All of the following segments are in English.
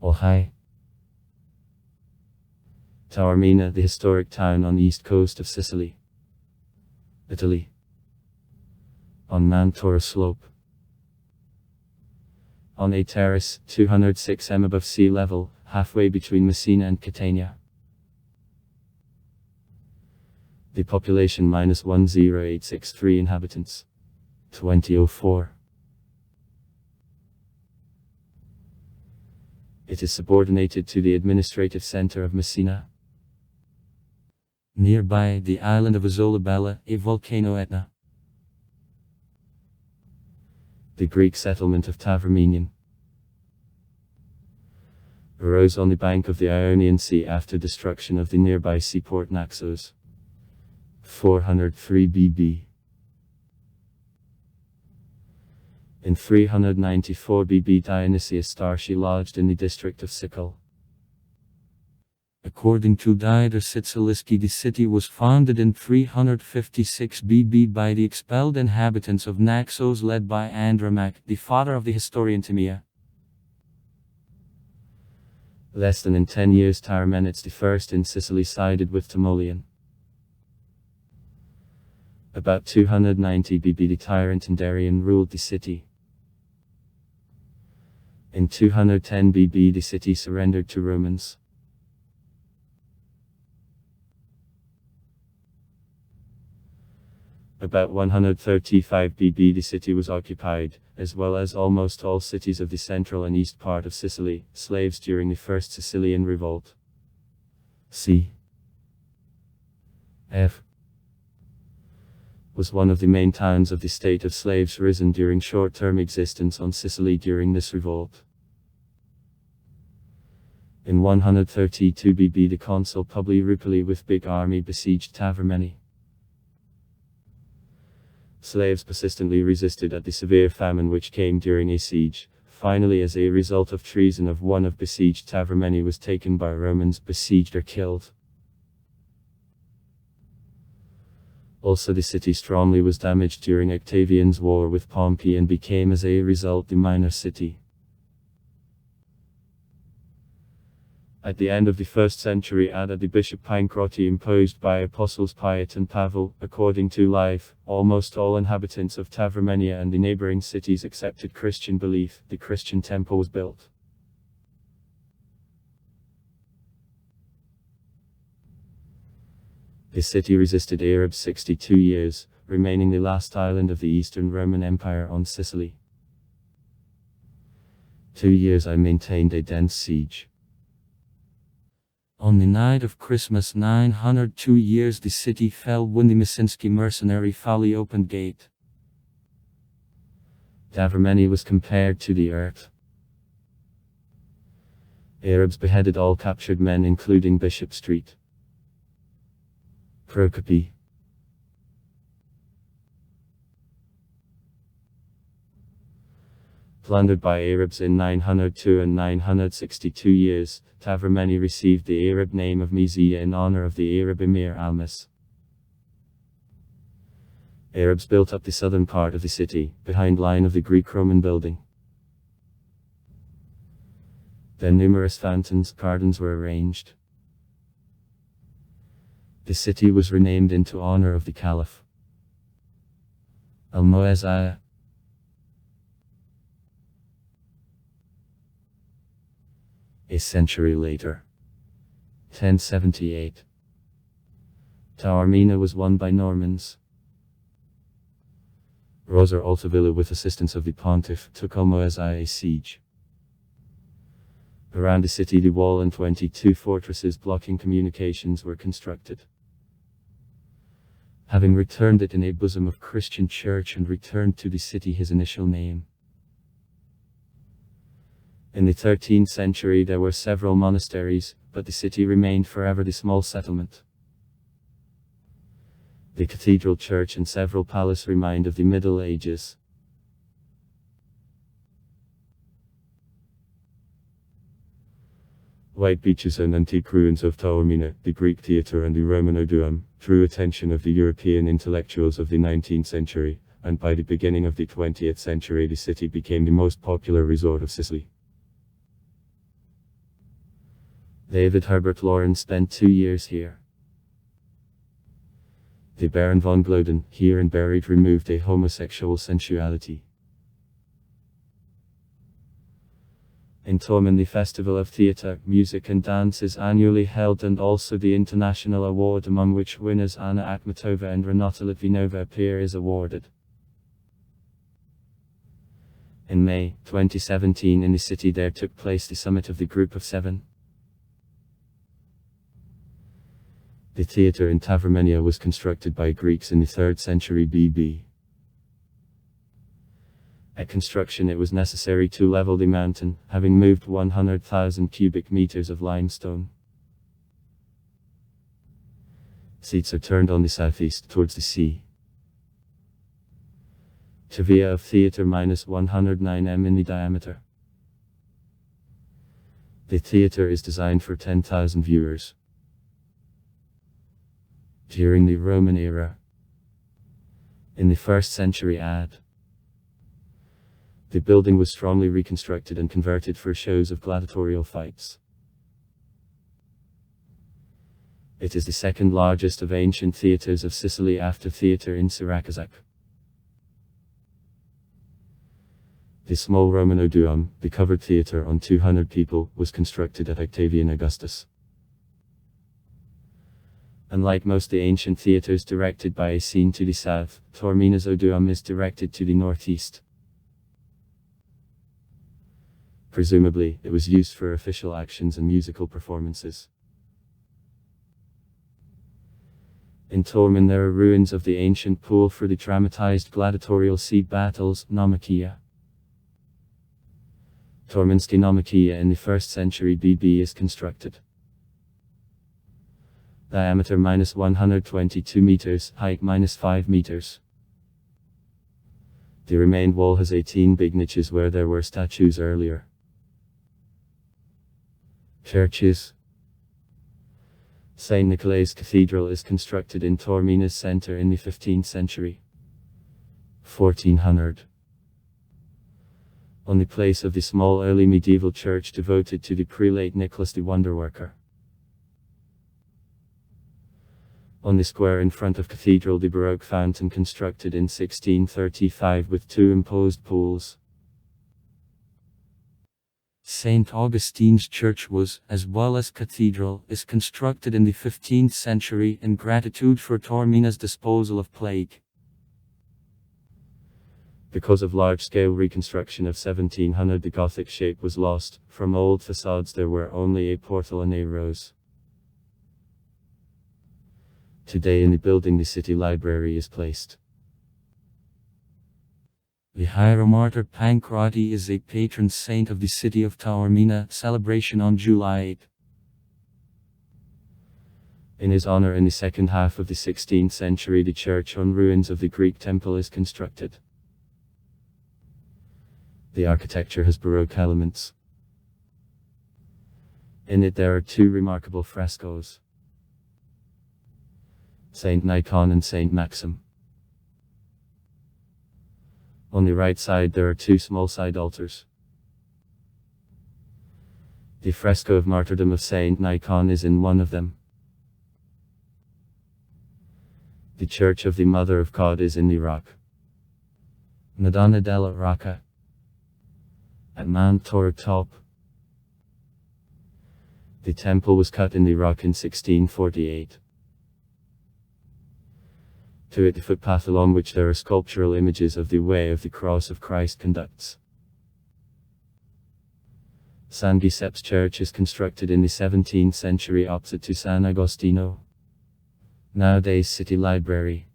Oh hi. Taormina, the historic town on the east coast of Sicily, Italy. On Mount Taurus slope. On a terrace, 206 m above sea level, halfway between Messina and Catania. The population -10863 inhabitants. 2004. It is subordinated to the administrative center of Messina. Nearby, the island of Isola Bella, a volcano Etna. The Greek settlement of Taormina arose on the bank of the Ionian Sea after destruction of the nearby seaport Naxos. 403 BB. In 394 BB, Dionysius Starchi lodged in the district of Sicily. According to Diodor Sitziliski, the city was founded in 356 BB by the expelled inhabitants of Naxos led by Andromache, the father of the historian Timea. Less than in 10 years, Taorminides I in Sicily sided with Timoleon. About 290 BB, the tyrant Tindarian ruled the city. In 210 BB, the city surrendered to Romans. About 135 BB, the city was occupied, as well as almost all cities of the central and east part of Sicily, slaves during the First Sicilian Revolt. C. F. was one of the main towns of the state of slaves risen during short-term existence on Sicily during this revolt. In 132 BB, the consul Publius Rupili with big army besieged Taormina. Slaves persistently resisted at the severe famine which came during a siege. Finally, as a result of treason of one of besieged, Taormina was taken by Romans, besieged or killed. Also, the city strongly was damaged during Octavian's war with Pompey and became as a result the minor city. At the end of the 1st century AD, the bishop Pancroti imposed by apostles Piet and Pavel, according to Life, almost all inhabitants of Taormina and the neighboring cities accepted Christian belief. The Christian temple was built. The city resisted Arabs 62 years, remaining the last island of the Eastern Roman Empire on Sicily. 2 years I maintained a dense siege. On the night of Christmas 902 years, the city fell when the Messinski mercenary folly opened gate. Taormina was compared to the earth. Arabs beheaded all captured men, including Bishop Street. Procopi. Plundered by Arabs in 902 and 962 years, Taormina received the Arab name of Mysia in honor of the Arab emir Almas. Arabs built up the southern part of the city, behind line of the Greek-Roman building. Then numerous fountains, gardens were arranged. The city was renamed into honor of the Caliph Al-Mu'azzaya. A century later, 1078, Taormina was won by Normans. Roger Altavilla, with assistance of the pontiff, took Al-Mu'azzaya a siege. Around the city, the wall and 22 fortresses blocking communications were constructed. Having returned it in a bosom of Christian church and returned to the city his initial name. In the 13th century there were several monasteries, but the city remained forever the small settlement. The cathedral church and several palaces remind of the Middle Ages. White beaches and antique ruins of Taormina, the Greek theatre and the Roman Odeum, drew attention of the European intellectuals of the 19th century, and by the beginning of the 20th century the city became the most popular resort of Sicily. David Herbert Lawrence spent 2 years here. The Baron von Gloden, here and buried, removed a homosexual sensuality. In Taormina, the Festival of Theatre, Music and Dance is annually held, and also the International Award, among which winners Anna Akhmatova and Renata Litvinova appear, is awarded. In May 2017 in the city there took place the summit of the Group of Seven. The theatre in Taormina was constructed by Greeks in the 3rd century BB. At construction it was necessary to level the mountain, having moved 100,000 cubic meters of limestone. Seats are turned on the southeast towards the sea. Trivia of theatre -109 m in the diameter. The theatre is designed for 10,000 viewers. During the Roman era, in the 1st century AD, the building was strongly reconstructed and converted for shows of gladiatorial fights. It is the 2nd largest of ancient theatres of Sicily after theatre in Siracusac. The small Roman Odeum, the covered theatre on 200 people, was constructed at Octavian Augustus. Unlike most of the ancient theatres directed by a scene to the south, Taormina's Odeum is directed to the northeast. Presumably, it was used for official actions and musical performances. In Taormina there are ruins of the ancient pool for the dramatized gladiatorial sea battles, Naumachia. Taorminsky Naumachia in the 1st century BB is constructed. Diameter -122 meters, height -5 meters. The remained wall has 18 big niches where there were statues earlier. Churches. St. Nicholas Cathedral is constructed in Taormina's centre in the 15th century. 1400. On the place of the small early medieval church devoted to the prelate Nicholas the Wonderworker. On the square in front of Cathedral, the Baroque fountain constructed in 1635 with 2 imposed pools. St. Augustine's Church was, as well as Cathedral, is constructed in the 15th century in gratitude for Taormina's disposal of plague. Because of large-scale reconstruction of 1700 the Gothic shape was lost. From old facades there were only a portal and a rose. Today in the building the city library is placed. The Hieromartyr Pancrati is a patron saint of the city of Taormina, celebration on July 8. In his honor in the 2nd half of the 16th century the church on ruins of the Greek temple is constructed. The architecture has Baroque elements. In it there are 2 remarkable frescoes. Saint Nikon and Saint Maxim. On the right side there are 2 small side altars. The fresco of Martyrdom of Saint Nikon is in one of them. The Church of the Mother of God is in the rock. Madonna della Rocca. At Mount Toro top. The temple was cut in the rock in 1648. To it the footpath along which there are sculptural images of the way of the cross of Christ conducts. San Giuseppe's Church is constructed in the 17th century opposite to San Agostino. Nowadays city library.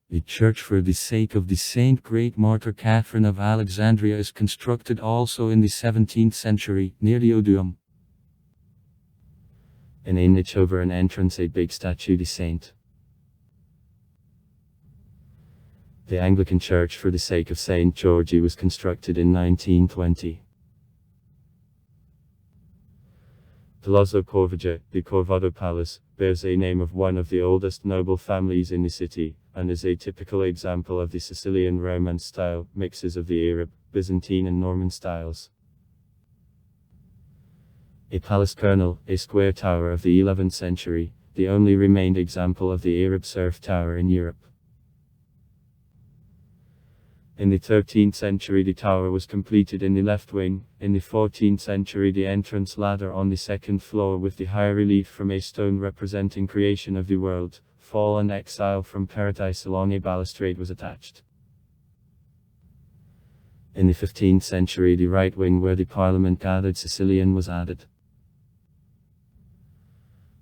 The church for the sake of the Saint Great Martyr Catherine of Alexandria is constructed also in the 17th century, near the Odeum. In a niche over an entrance a big statue the saint. The Anglican church for the sake of Saint Georgie was constructed in 1920. Palazzo Corviglia, the Corvado Palace, bears a name of one of the oldest noble families in the city, and is a typical example of the Sicilian Romance style, mixes of the Arab, Byzantine and Norman styles. A palace kernel, a square tower of the 11th century, the only remained example of the Arab surf tower in Europe. In the 13th century the tower was completed in the left wing. In the 14th century the entrance ladder on the second floor with the high relief from a stone representing creation of the world, fall and exile from paradise along a balustrade was attached. In the 15th century the right wing where the parliament gathered Sicilian was added.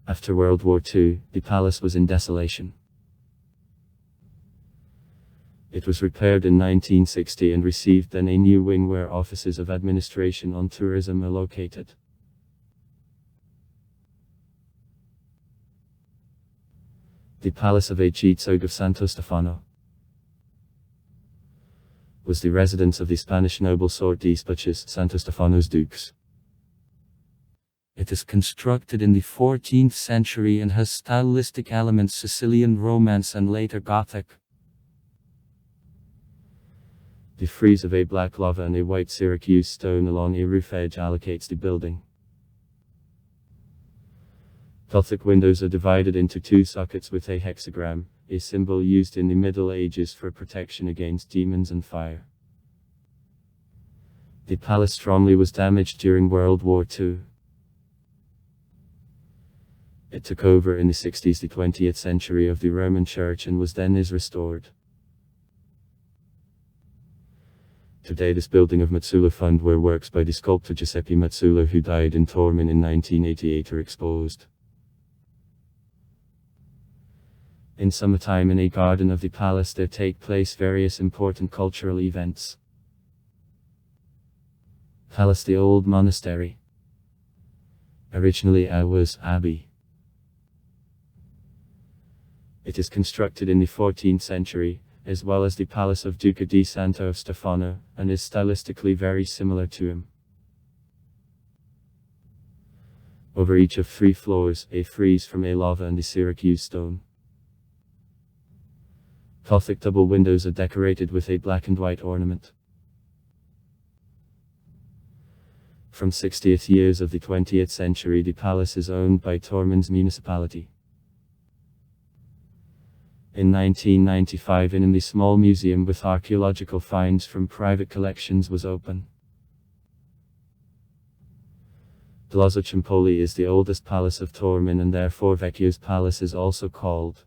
After World War II, the palace was in desolation. It was repaired in 1960 and received then a new wing where offices of administration on tourism are located. The Palace of Herzog of Santo Stefano was the residence of the Spanish noble sort Despaches, Santo Stefano's dukes. It is constructed in the 14th century and has stylistic elements Sicilian Romance and later Gothic. The frieze of a black lava and a white Syracuse stone along a roof edge allocates the building. Gothic windows are divided into two sockets with a hexagram, a symbol used in the Middle Ages for protection against demons and fire. The palace strongly was damaged during World War II. It took over in the 60s the 20th century of the Roman Church and was then restored. Today this building of Mazzulla Fund where works by the sculptor Giuseppe Mazzulla who died in Taormina in 1988 are exposed. In summertime in a garden of the palace there take place various important cultural events. Palace the Old Monastery. Originally was abbey. It is constructed in the 14th century, as well as the Palace of Duca di Santo Stefano, and is stylistically very similar to him. Over each of 3 floors, a frieze from a lava and the Syracuse stone. Gothic double windows are decorated with a black and white ornament. From 60th years of the 20th century the palace is owned by Taormina's municipality. In 1995 in the small museum with archaeological finds from private collections was open. Palazzo Ciampoli is the oldest palace of Taormina and therefore Vecchio's Palace is also called.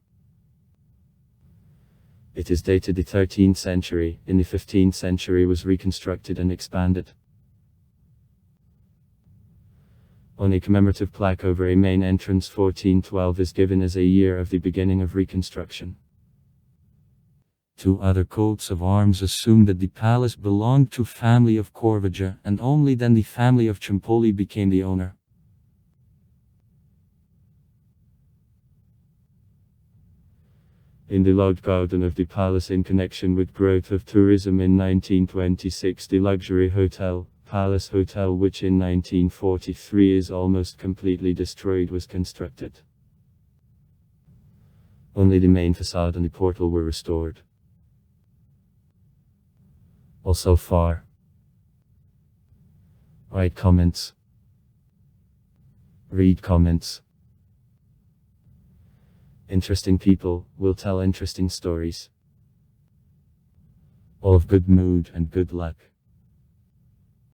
It is dated the 13th century, in the 15th century was reconstructed and expanded. On a commemorative plaque over a main entrance 1412 is given as a year of the beginning of reconstruction. 2 other coats of arms assume that the palace belonged to family of Corvaggia, and only then the family of Ciampoli became the owner. In the large garden of the palace in connection with growth of tourism in 1926 the luxury hotel, Palace Hotel which in 1943 is almost completely destroyed was constructed. Only the main facade and the portal were restored. Also far. Write comments. Read comments. Interesting people will tell interesting stories. All of good mood and good luck.